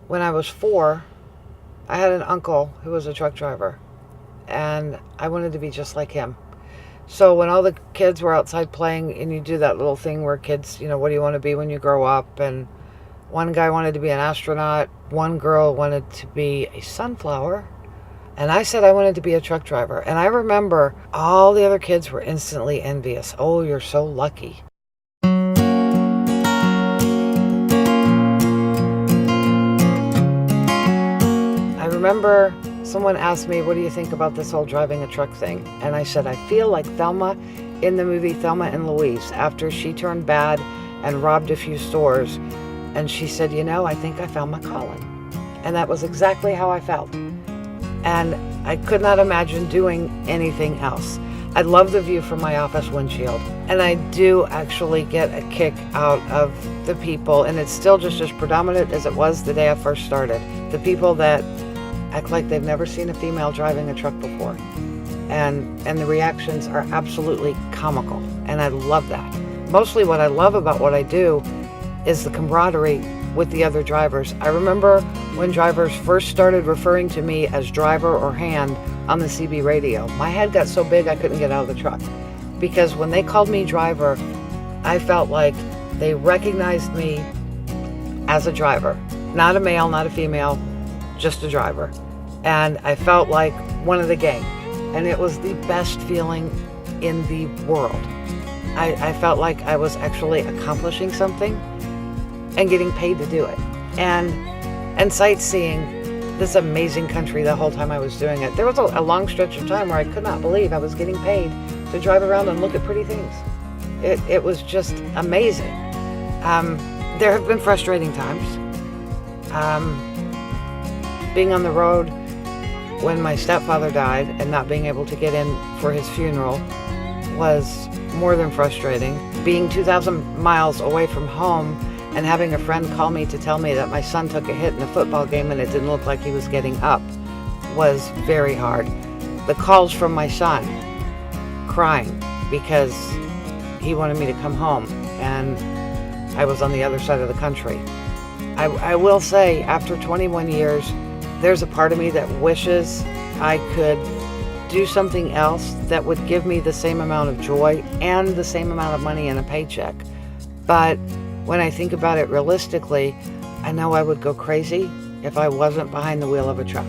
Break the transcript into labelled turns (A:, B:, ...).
A: when I was 4, I had an uncle who was a truck driver, and I wanted to be just like him. So when all the kids were outside playing, and you do that little thing where kids, what do you want to be when you grow up? And one guy wanted to be an astronaut, one girl wanted to be a sunflower, and I said I wanted to be a truck driver. And I remember all the other kids were instantly envious. Oh, you're so lucky. I remember someone asked me, what do you think about this whole driving a truck thing? And I said, I feel like Thelma in the movie Thelma and Louise, after she turned bad and robbed a few stores. And she said, I think I found my calling. And that was exactly how I felt. And I could not imagine doing anything else. I love the view from my office windshield. And I do actually get a kick out of the people, and it's still just as predominant as it was the day I first started. The people that act like they've never seen a female driving a truck before. And the reactions are absolutely comical, and I love that. Mostly what I love about what I do is the camaraderie with the other drivers. I remember when drivers first started referring to me as driver or hand on the CB radio. My head got so big I couldn't get out of the truck, because when they called me driver, I felt like they recognized me as a driver. Not a male, not a female, just a driver. And I felt like one of the gang. And it was the best feeling in the world. I felt like I was actually accomplishing something and getting paid to do it. And sightseeing this amazing country the whole time I was doing it. There was a long stretch of time where I could not believe I was getting paid to drive around and look at pretty things. It was just amazing. There have been frustrating times. Being on the road when my stepfather died and not being able to get in for his funeral was more than frustrating. Being 2,000 miles away from home and having a friend call me to tell me that my son took a hit in a football game and it didn't look like he was getting up was very hard. The calls from my son crying because he wanted me to come home and I was on the other side of the country. I will say, after 21 years, there's a part of me that wishes I could do something else that would give me the same amount of joy and the same amount of money in a paycheck. But when I think about it realistically, I know I would go crazy if I wasn't behind the wheel of a truck.